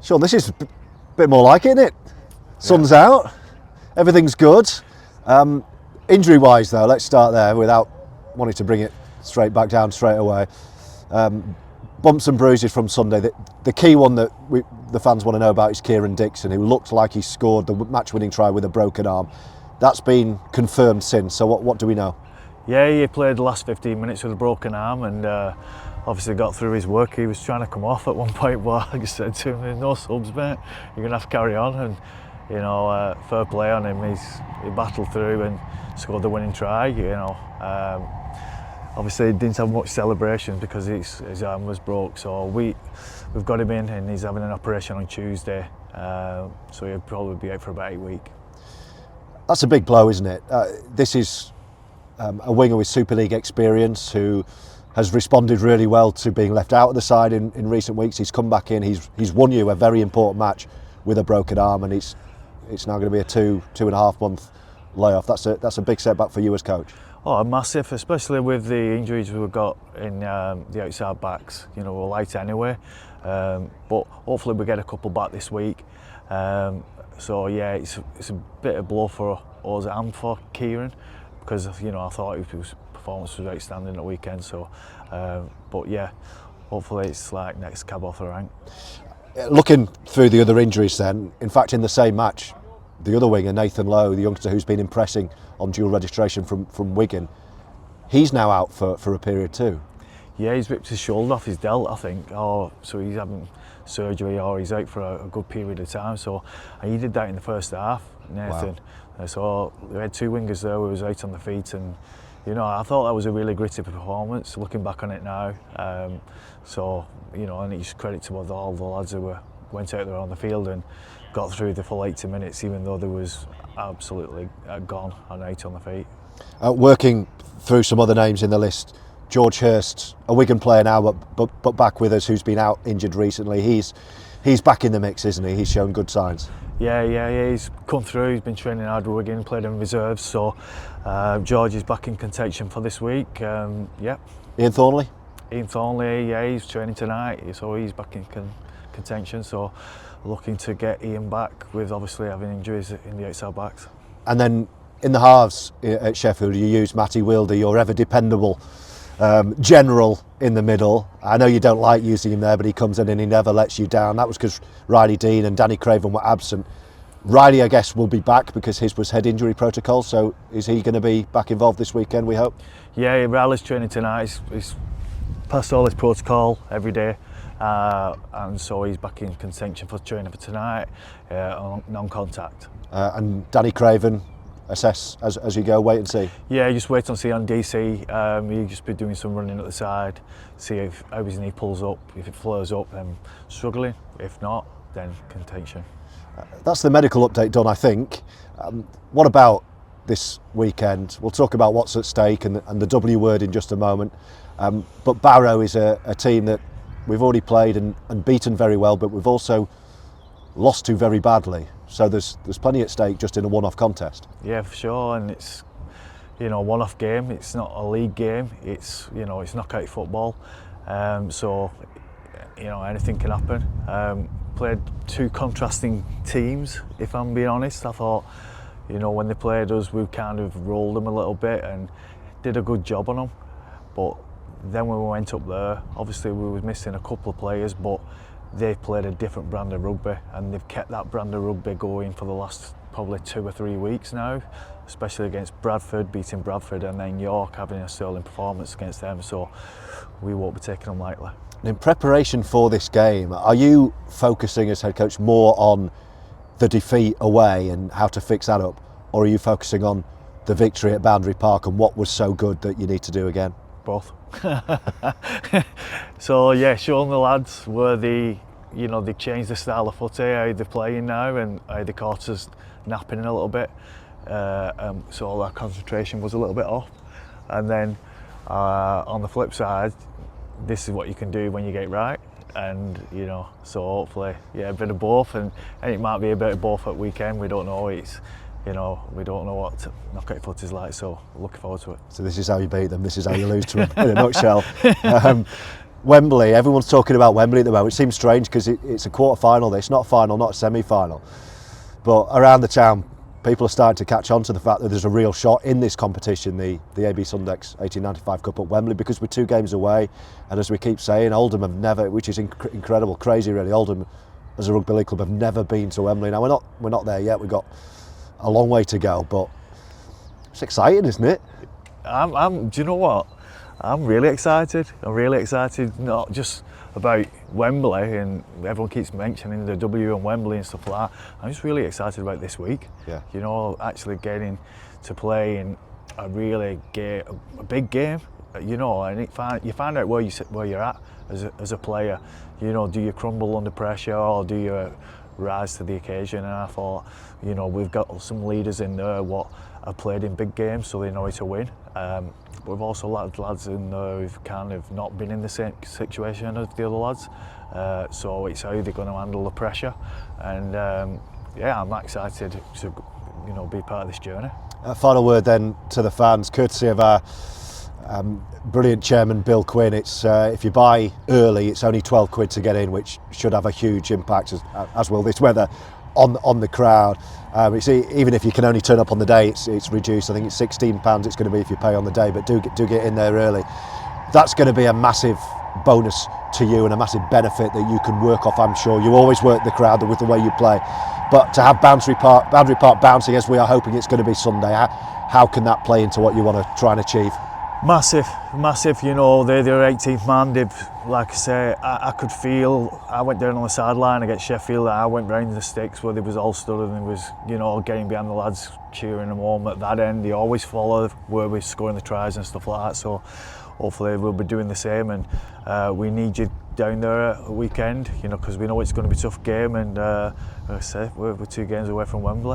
Sean, this is a bit more like it, isn't it? Sun's out, everything's good. Injury-wise, though, let's start there without wanting to bring it straight back down straight away. Bumps and bruises from Sunday. The key one that the fans want to know about is Kieran Dixon, who looked like he scored the match-winning try with a broken arm. That's been confirmed since, so what do we know? Yeah, he played the last 15 minutes with a broken arm and obviously got through his work. He was trying to come off at one point, but I just said to him, there's no subs, mate. You're going to have to carry on. And, you know, fair play on him. He battled through and scored the winning try, you know. Obviously, he didn't have much celebration because his arm was broke. So we've got him in and he's having an operation on Tuesday. So he'll probably be out for about 8 weeks. That's a big blow, isn't it? This is a winger with Super League experience who has responded really well to being left out of the side in recent weeks. He's come back in, he's won you a very important match with a broken arm, and it's now going to be a two and a half month layoff. That's a big setback for you as coach. Oh, massive, especially with the injuries we've got in the outside backs. You know, we're light anyway, but hopefully we get a couple back this week. So yeah, it's a bit of a blow for us and for Kieran, because you know I thought his performance was outstanding at the weekend. So, but yeah, hopefully it's like next cab off the rank. Looking through the other injuries, then, in fact, in the same match, the other winger, Nathan Lowe, the youngster who's been impressing on dual registration from Wigan, he's now out for a period too. Yeah, he's ripped his shoulder off his delt, I think, so he's having surgery or he's out for a good period of time. So he did that in the first half, Nathan. Wow. So we had two wingers there who was out on the feet, and you know I thought that was a really gritty performance. Looking back on it now, so you know, and it's credit to all the lads who went out there on the field and got through the full 80 minutes, even though they was absolutely gone and out on the feet. Working through some other names in the list, George Hurst, a Wigan player now, but back with us, who's been out injured recently. He's back in the mix, isn't he? He's shown good signs. Yeah. He's come through. He's been training hard with Wigan, played in reserves. So George is back in contention for this week. Yeah. Ian Thornley. Yeah, he's training tonight, so he's back in contention. So looking to get Ian back, with obviously having injuries in the outside backs. And then in the halves at Sheffield, you use Matty Wilder, your ever dependable general in the middle. I know you don't like using him there, but he comes in and he never lets you down. That was because Riley Dean and Danny Craven were absent. Riley, I guess, will be back because his was head injury protocol. So is he going to be back involved this weekend, we hope? Yeah, Riley's training tonight. He's passed all his protocol every day. And so he's back in contention for training for tonight, non-contact. And Danny Craven, assess as you go, wait and see. Yeah, just wait and see on DC. He'll just be doing some running at the side, see how his knee pulls up. If it flares up, then struggling. If not, then contention. That's the medical update done, I think. What about this weekend? We'll talk about what's at stake and the W word in just a moment. But Barrow is a team that we've already played and beaten very well, but we've also lost to very badly. So there's plenty at stake just in a one-off contest. Yeah, for sure, and it's, you know, a one-off game. It's not a league game. It's, you know, it's knockout football. So, you know, anything can happen. Played two contrasting teams, if I'm being honest. I thought, you know, when they played us, we kind of rolled them a little bit and did a good job on them. But then when we went up there, obviously we were missing a couple of players, but they've played a different brand of rugby, and they've kept that brand of rugby going for the last probably 2 or 3 weeks now, especially against Bradford, beating Bradford, and then York having a sterling performance against them. So we won't be taking them lightly. In preparation for this game, are you focusing as head coach more on the defeat away and how to fix that up, or are you focusing on the victory at Boundary Park and what was so good that you need to do again? Both. So yeah, showing the lads where they changed the style of footy, how they're playing now, and how the caught us napping a little bit. So all our concentration was a little bit off. And then on the flip side, this is what you can do when you get it right. And you know, so hopefully, yeah, a bit of both, and it might be a bit of both at weekend. We don't know. It's, you know, we don't know what knockout foot is like, so looking forward to it. So this is how you beat them, this is how you lose to them, in a nutshell. Wembley, everyone's talking about Wembley at the moment. It seems strange because it's a quarter-final, this, not a final, not a semi-final. But around the town, people are starting to catch on to the fact that there's a real shot in this competition, the AB Sundex 1895 Cup at Wembley, because we're 2 games away. And as we keep saying, Oldham have never, which is incredible, crazy really, Oldham as a rugby league club have never been to Wembley. Now we're not there yet, we've got a long way to go, but it's exciting, isn't it? Do you know what? I'm really excited. I'm really excited, not just about Wembley, and everyone keeps mentioning the W and Wembley and stuff like that. I'm just really excited about this week. Yeah. You know, actually getting to play in a big game. You know, and you find out where you're at as a player. You know, do you crumble under pressure or do you rise to the occasion? And I thought, you know, we've got some leaders in there what have played in big games, so they know how to win. We've also lads in there who've kind of not been in the same situation as the other lads, so it's how they're going to handle the pressure. And yeah, I'm excited to, you know, be part of this journey. A final word then to the fans, courtesy of our brilliant chairman Bill Quinn. It's if you buy early, it's only 12 quid to get in, which should have a huge impact, as will this weather, on the crowd. Even if you can only turn up on the day, it's reduced. I think it's £16 it's going to be if you pay on the day, but do get in there early. That's going to be a massive bonus to you and a massive benefit that you can work off, I'm sure. You always work the crowd with the way you play, but to have Boundary Park bouncing as we are hoping it's going to be Sunday, how can that play into what you want to try and achieve? Massive, you know, they're their 18th man. They've, like I say, I could feel, I went down on the sideline against Sheffield, I went round the sticks where they was all stood and there was, you know, getting behind the lads, cheering them on at that end. They always follow where we're scoring the tries and stuff like that, so hopefully we'll be doing the same. And we need you down there at the weekend, you know, because we know it's going to be a tough game, and like I say, we're 2 games away from Wembley.